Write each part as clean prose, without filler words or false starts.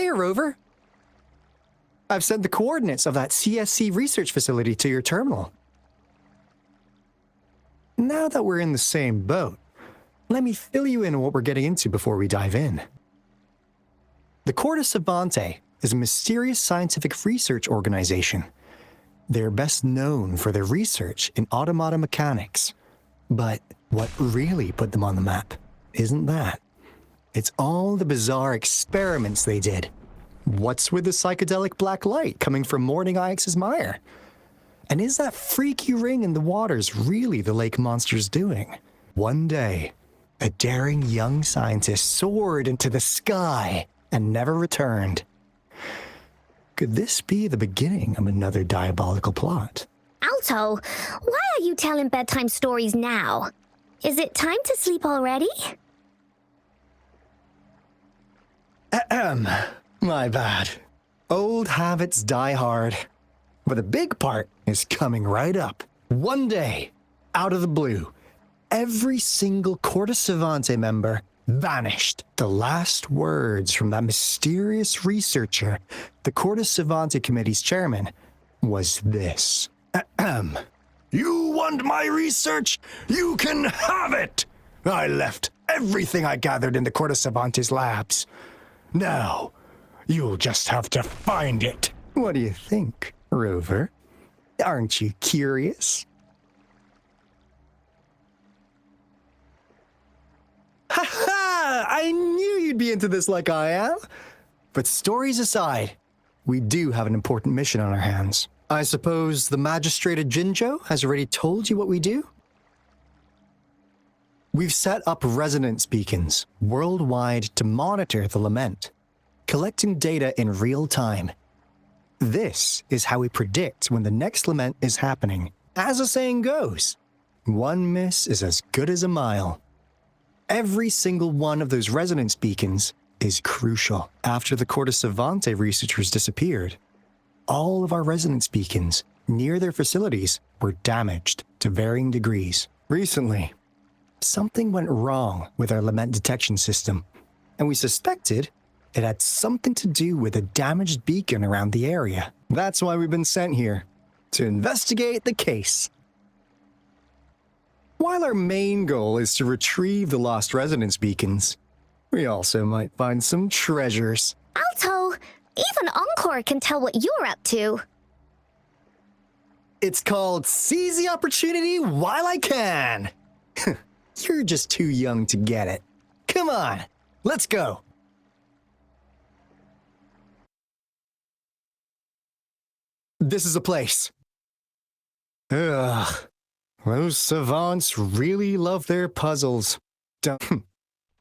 Hiya, Rover. I've sent the coordinates of that CSC research facility to your terminal. Now that we're in the same boat, let me fill you in on what we're getting into before we dive in. The Corda Savante is a mysterious scientific research organization. They're best known for their research in automata mechanics. But what really put them on the map isn't that. It's all the bizarre experiments they did. What's with the psychedelic black light coming from Morning Ix's mire? And is that freaky ring in the waters really the lake monster's doing? One day, a daring young scientist soared into the sky and never returned. Could this be the beginning of another diabolical plot? Alto, why are you telling bedtime stories now? Is it time to sleep already? My bad. Old habits die hard. But the big part is coming right up. One day, out of the blue, every single Corda Savante member vanished. The last words from that mysterious researcher, the Corda Savante Committee's chairman, was this. You want my research? You can have it! I left everything I gathered in the Corda Savante's labs. Now, you'll just have to find it. What do you think, Rover? Aren't you curious? Ha ha! I knew you'd be into this like I am. But stories aside, we do have an important mission on our hands. I suppose the Magistrate of Jinjo has already told you what we do? We've set up resonance beacons worldwide to monitor the lament, collecting data in real time. This is how we predict when the next lament is happening. As the saying goes, one miss is as good as a mile. Every single one of those resonance beacons is crucial. After the Corda Savante researchers disappeared, all of our resonance beacons near their facilities were damaged to varying degrees. Recently, something went wrong with our lament detection system, and we suspected it had something to do with a damaged beacon around the area. That's why we've been sent here, to investigate the case. While our main goal is to retrieve the lost resonance beacons, we also might find some treasures. Alto, even Encore can tell what you're up to. It's called Seize the Opportunity While I Can. You're just too young to get it. Come on, let's go. This is a place. Ugh, those savants really love their puzzles.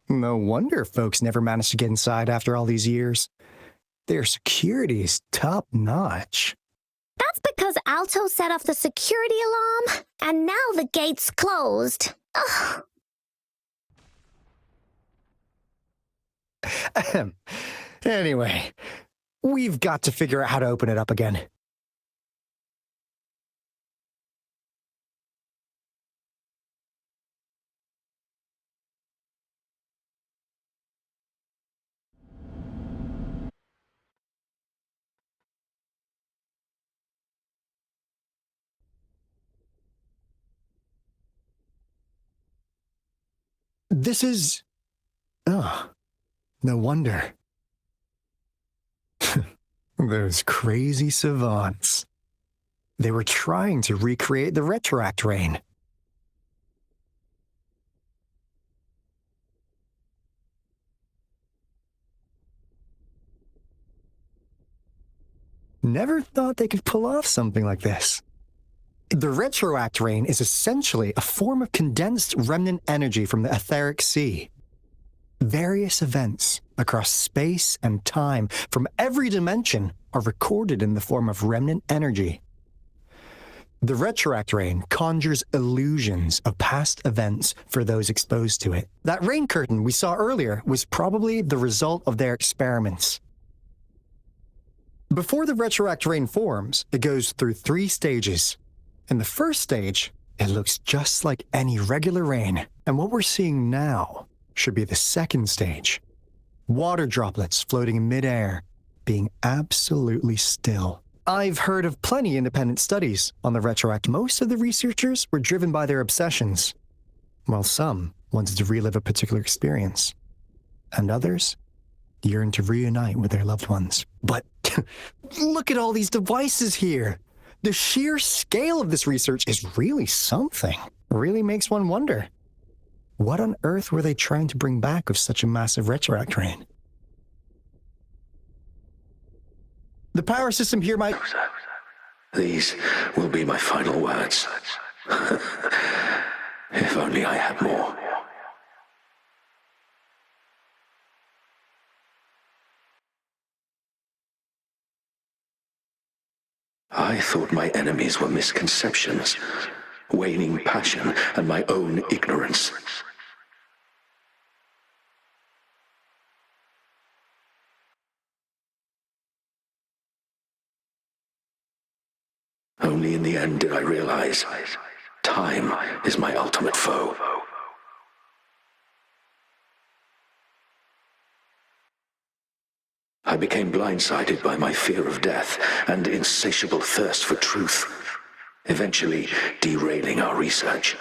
No wonder folks never managed to get inside after all these years. Their security is top-notch. That's because Alto set off the security alarm, and now the gate's closed. Ugh. Anyway, we've got to figure out how to open it up again. This is... Oh, no wonder. Those crazy savants. They were trying to recreate the Retroact rain. Never thought they could pull off something like this. The Retroact rain is essentially a form of condensed remnant energy from the etheric sea. Various events across space and time from every dimension are recorded in the form of remnant energy. The Retroact rain conjures illusions of past events for those exposed to it. That rain curtain we saw earlier was probably the result of their experiments. Before the Retroact rain forms, it goes through 3 stages. In the first stage, it looks just like any regular rain, and what we're seeing now should be the second stage. Water droplets floating in midair, being absolutely still. I've heard of plenty independent studies on the Retroact. Most of the researchers were driven by their obsessions, while some wanted to relive a particular experience, and others yearned to reunite with their loved ones. But look at all these devices here! The sheer scale of this research is really something. Really makes one wonder. What on earth were they trying to bring back with such a massive Retroact rain? The power system here might... These will be my final words. If only I had more. I thought my enemies were misconceptions, waning passion, and my own ignorance. Only in the end did I realize time is my ultimate foe. I became blindsided by my fear of death and insatiable thirst for truth, eventually derailing our research.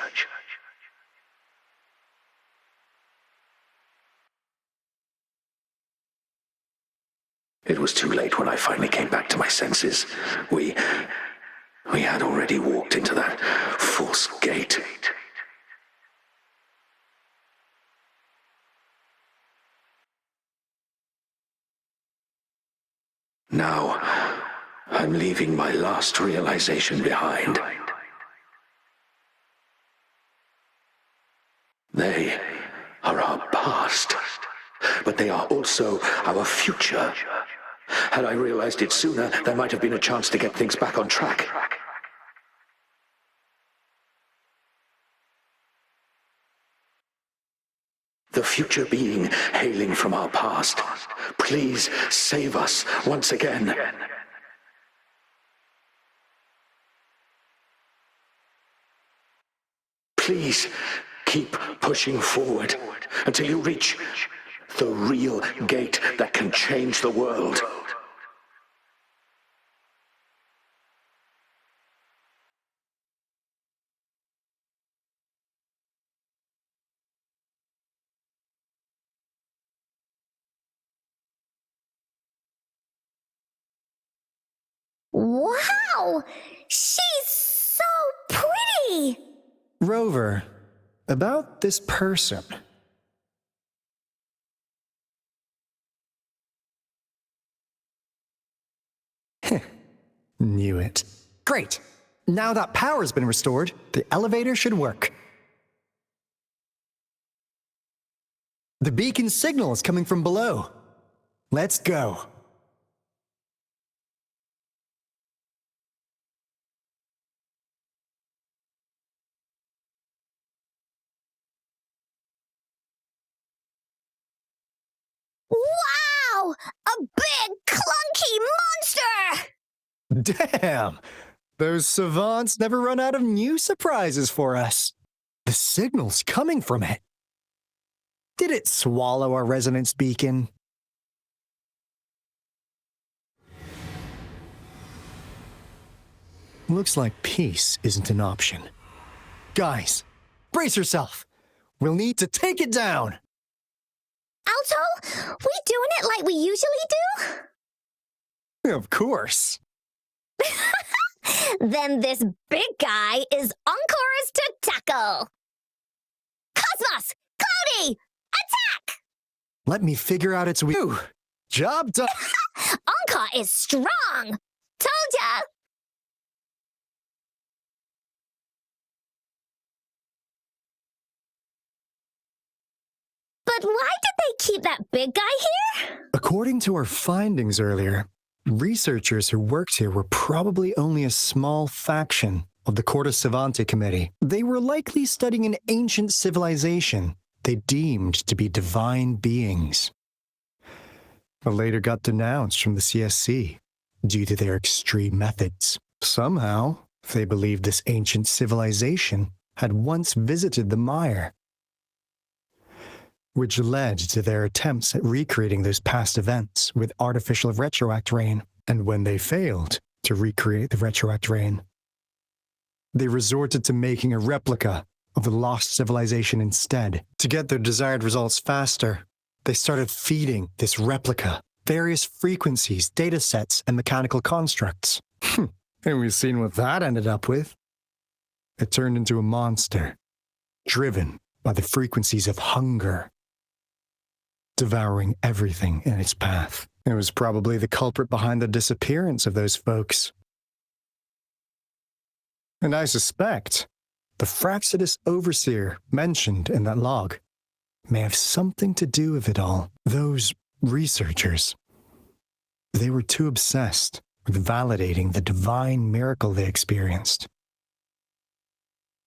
It was too late when I finally came back to my senses. We had already walked into that false gate. Now, I'm leaving my last realization behind. They are our past, but they are also our future. Had I realized it sooner, there might have been a chance to get things back on track. The future being hailing from our past, please save us once again. Please keep pushing forward until you reach the real gate that can change the world. Wow! She's so pretty! Rover, about this person. Knew it. Great! Now that power's been restored, the elevator should work. The beacon signal is coming from below. Let's go. Wow! A big, clunky monster! Damn! Those savants never run out of new surprises for us. The signal's coming from it. Did it swallow our resonance beacon? Looks like peace isn't an option. Guys, brace yourself. We'll need to take it down. Alto, we doing it like we usually do? Of course. Then this big guy is Encore's to tackle. Cosmos! Cloudy! Attack! Let me figure out its wheel. Job done. Encore is strong! Told ya! But why did they keep that big guy here? According to our findings earlier, researchers who worked here were probably only a small faction of the Corte Savante Committee. They were likely studying an ancient civilization they deemed to be divine beings, but later got denounced from the CSC due to their extreme methods. Somehow, they believed this ancient civilization had once visited the mire. which led to their attempts at recreating those past events with artificial retroact rain. And when they failed to recreate the retroact rain, they resorted to making a replica of the lost civilization instead. To get their desired results faster, they started feeding this replica various frequencies, data sets, and mechanical constructs. And we've seen what that ended up with. It turned into a monster, driven by the frequencies of hunger, devouring everything in its path. It was probably the culprit behind the disappearance of those folks. And I suspect the Fraxidus Overseer mentioned in that log may have something to do with it all. Those researchers, they were too obsessed with validating the divine miracle they experienced.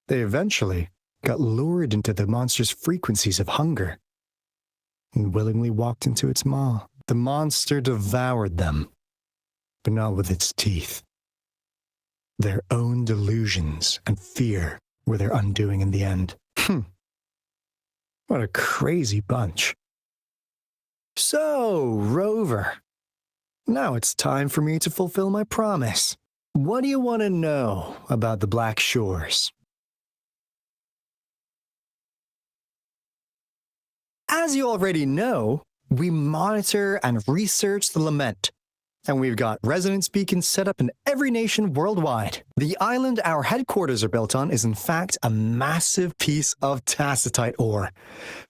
They eventually got lured into the monster's frequencies of hunger and willingly walked into its maw. The monster devoured them, but not with its teeth. Their own delusions and fear were their undoing in the end. What a crazy bunch. So, Rover, now it's time for me to fulfill my promise. What do you want to know about the Black Shores? As you already know, we monitor and research the Lament, and we've got resonance beacons set up in every nation worldwide. The island our headquarters are built on is in fact a massive piece of tacitite ore,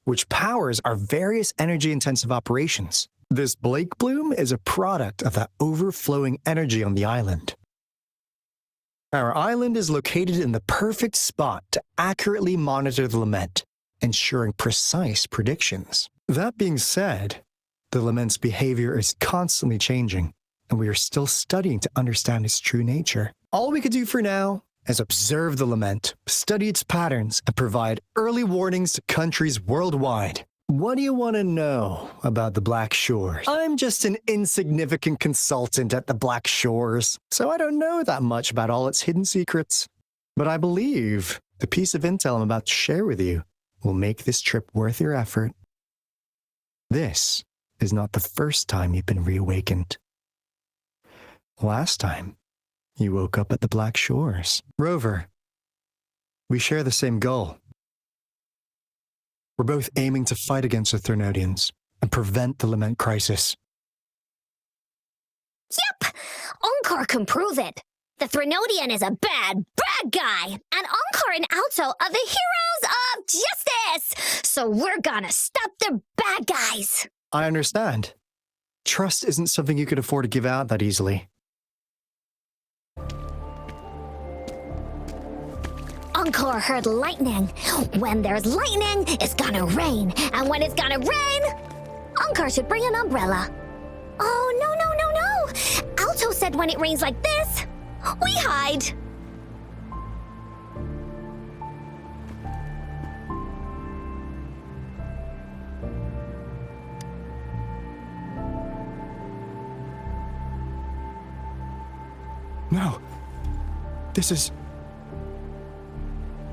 which powers our various energy-intensive operations. This Blake Bloom is a product of that overflowing energy on the island. Our island is located in the perfect spot to accurately monitor the Lament, ensuring precise predictions. That being said, the Lament's behavior is constantly changing, and we are still studying to understand its true nature. All we could do for now is observe the Lament, study its patterns, and provide early warnings to countries worldwide. What do you want to know about the Black Shores? I'm just an insignificant consultant at the Black Shores, so I don't know that much about all its hidden secrets. But I believe the piece of intel I'm about to share with you will make this trip worth your effort. This is not the first time you've been reawakened. Last time, you woke up at the Black Shores. Rover, we share the same goal. We're both aiming to fight against the Thernodians and prevent the Lament crisis. Yep! Onkar can prove it. The Threnodian is a bad, bad guy, and Onkar and Alto are the heroes of justice! So we're gonna stop the bad guys! I understand. Trust isn't something you could afford to give out that easily. Onkar heard lightning. When there's lightning, it's gonna rain. And when it's gonna rain, Onkar should bring an umbrella. Oh, no. Alto said when it rains like this, we hide. No.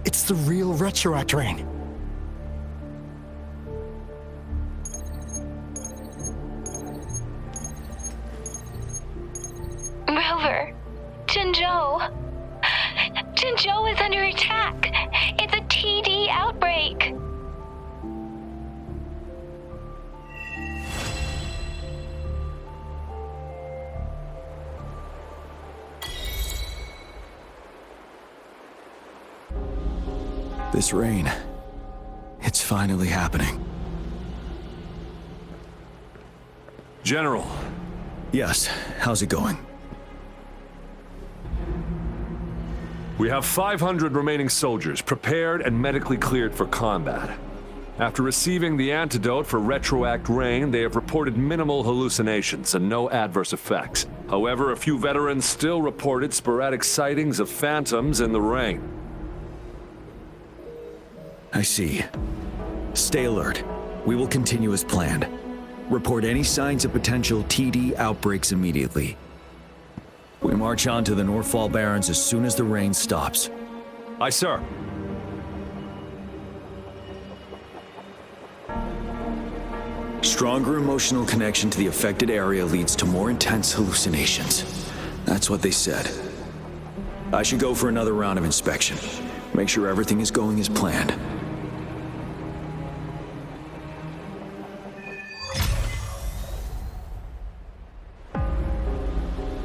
It's the real retroact rain. Rover, Jinzhou. Jinzhou is under attack. It's a TD outbreak. This rain, it's finally happening. General. Yes, how's it going? We have 500 remaining soldiers prepared and medically cleared for combat. After receiving the antidote for retroact rain, they have reported minimal hallucinations and no adverse effects. However, a few veterans still reported sporadic sightings of phantoms in the rain. I see. Stay alert. We will continue as planned. Report any signs of potential TD outbreaks immediately. We march on to the Northfall Barrens as soon as the rain stops. Aye, sir. Stronger emotional connection to the affected area leads to more intense hallucinations. That's what they said. I should go for another round of inspection. Make sure everything is going as planned.